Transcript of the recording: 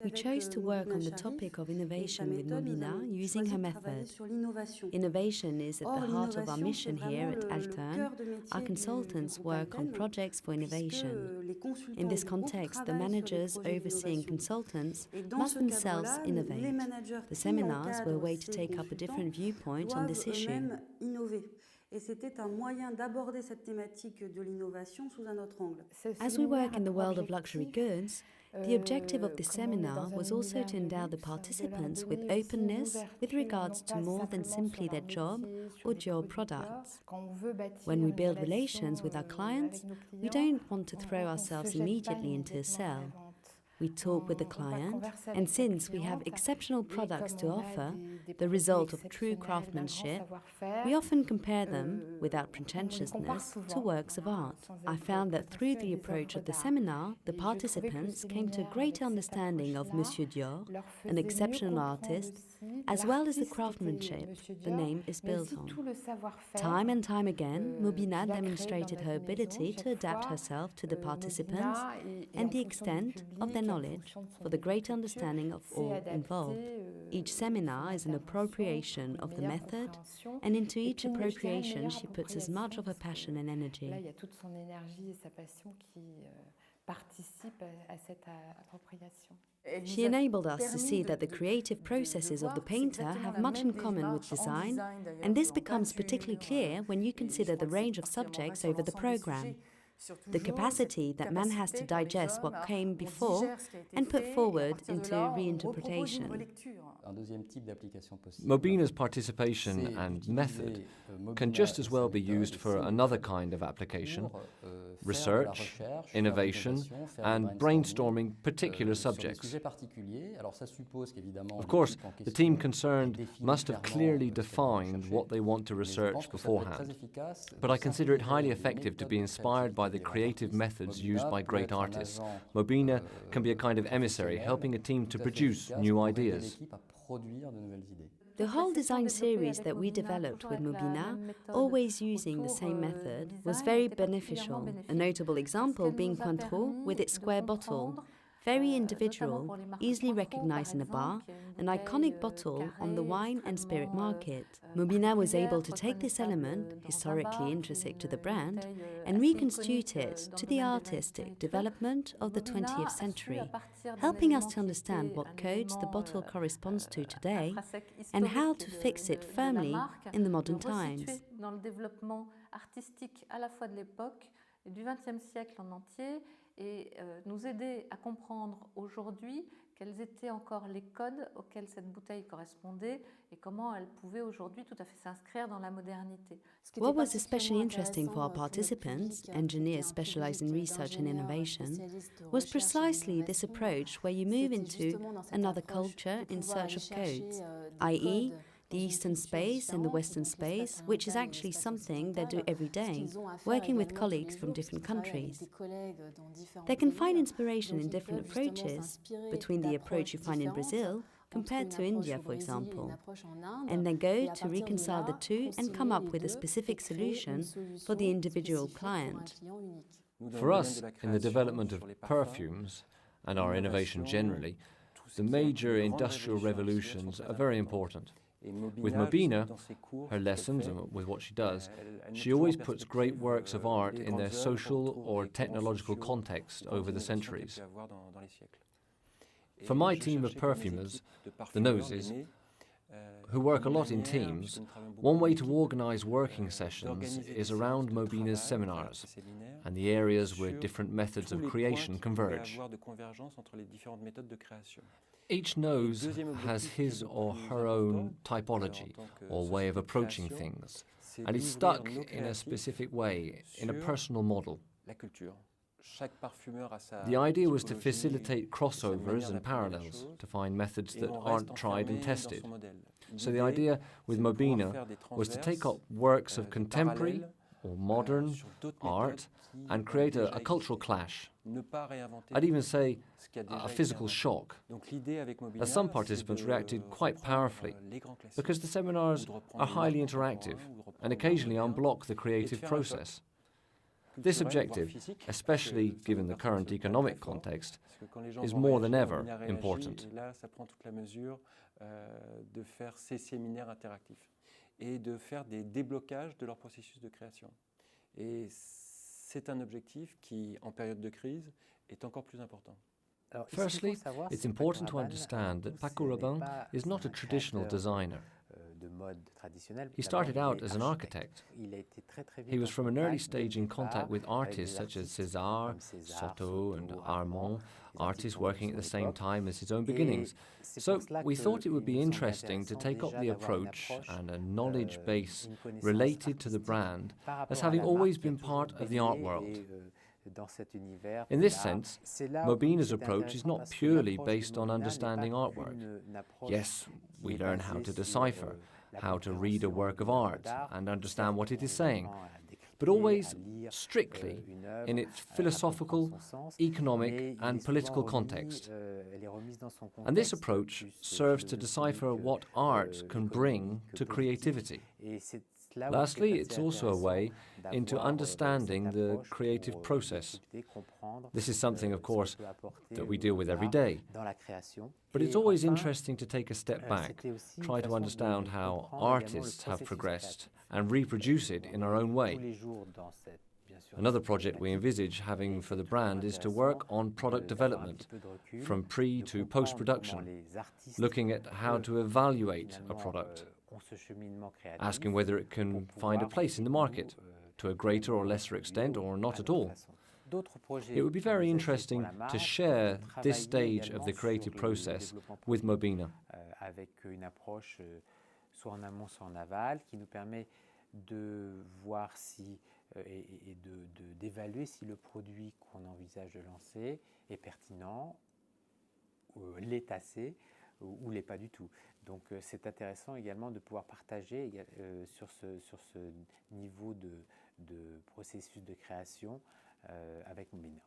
We chose to work on the topic of innovation with Mobina using her method. Innovation is at the heart of our mission here at Altern. Our consultants work on projects for innovation. In this context, the managers overseeing consultants must themselves innovate. The seminars were a way to take up a different viewpoint on this issue. Et c'était un moyen d'aborder cette thématique de l'innovation sous un autre angle. As we work in the world of luxury goods, the objective of this seminar was also to endow the participants with openness with regards to more than simply their job or job products. When we build relations with our clients, we don't want to throw ourselves immediately into a cell. We talk with the client, and since we have exceptional products to offer, the result of true craftsmanship, we often compare them, without pretentiousness, to works of art. I found that through the approach of the seminar, the participants came to a greater understanding of Monsieur Dior, an exceptional artist, as well as the craftsmanship the name is built on. Time and time again, Mobina demonstrated her ability to adapt herself to the participants and the extent of their knowledge for the great understanding of all involved. Each seminar is an appropriation of the method, and into each appropriation she puts as much of her passion and energy. She enabled us to see that the creative processes of the painter have much in common with design, and this becomes particularly clear when you consider the range of subjects over the program. The capacity that man has to digest what came before and put forward into reinterpretation. Mobina's participation and method can just as well be used for another kind of application: research, innovation, and brainstorming particular subjects. Of course, the team concerned must have clearly defined what they want to research beforehand, but I consider it highly effective to be inspired by the creative methods used by great artists. Mobina can be a kind of emissary, helping a team to produce new ideas. The whole design series that we developed with Mobina, always using the same method, was very beneficial, a notable example being Cointreau with its square bottle. Very individual, easily recognized in a bar, an iconic bottle on the wine and spirit market. Mobina was able to take this element, historically intrinsic to the brand, and reconstitute it to the artistic development of the 20th century, helping us to understand what codes the bottle corresponds to today and how to fix it firmly in the modern times. Du XXe siècle en entier et nous aider à comprendre aujourd'hui quels étaient encore les codes auxquels cette bouteille correspondait et comment elle pouvait aujourd'hui tout à fait s'inscrire dans la modernité. What was especially interesting for our participants, engineers specialized in research and innovation, was precisely this approach where you move into another culture in search of codes, i.e., the Eastern space and the Western space, which is actually something they do every day, working with colleagues from different countries. They can find inspiration in different approaches, between the approach you find in Brazil compared to India, for example, and then go to reconcile the two and come up with a specific solution for the individual client. For us, in the development of perfumes, and our innovation generally, the major industrial revolutions are very important. With Mobina, her lessons and with what she does, she always puts great works of art in their social or technological context over the centuries. For my team of perfumers, the noses, who work a lot in teams, one way to organize working sessions is around Mobina's seminars and the areas where different methods of creation converge. Each nose has his or her own typology or way of approaching things, and is stuck in a specific way, in a personal model. The idea was to facilitate crossovers and parallels, to find methods that aren't tried and tested. So the idea with Mobina was to take up works of contemporary or modern art and create a cultural clash. I'd even say a physical shock, as some participants reacted quite powerfully, because the seminars are highly interactive and occasionally unblock the creative process. This objective, especially given the current economic context, is more than ever important. Et là, ça prend toute la mesure de faire ces séminaires interactifs et de faire des déblocages de leur processus de création. Et c'est un objectif qui, en période de crise, est encore plus important. Firstly, it's important to understand that Paco Rabanne is not a traditional designer. He started out as an architect. He was from an early stage in contact with artists such as César, Soto, and Armand, artists working at the same time as his own beginnings. So we thought it would be interesting to take up the approach and a knowledge base related to the brand as having always been part of the art world. In this sense, Mobina's approach is not purely based on understanding artwork. Yes, we learn how to decipher, how to read a work of art and understand what it is saying, but always strictly in its philosophical, economic and political context. And this approach serves to decipher what art can bring to creativity. Lastly, it's also a way into understanding the creative process. This is something, of course, that we deal with every day. But it's always interesting to take a step back, try to understand how artists have progressed and reproduce it in our own way. Another project we envisage having for the brand is to work on product development, from pre to post-production, looking at how to evaluate a product, asking whether it can find a place in the market, to a greater or lesser extent, or not at all. It would be very interesting to share this stage of the creative process with Mobina. Avec une approche soit en amont, soit en aval, qui nous permet de voir si et d'évaluer si le produit qu'on envisage de lancer est pertinent, l'est assez ou l'est pas du tout. Donc c'est intéressant également de pouvoir partager sur ce niveau de processus de création avec Mobina.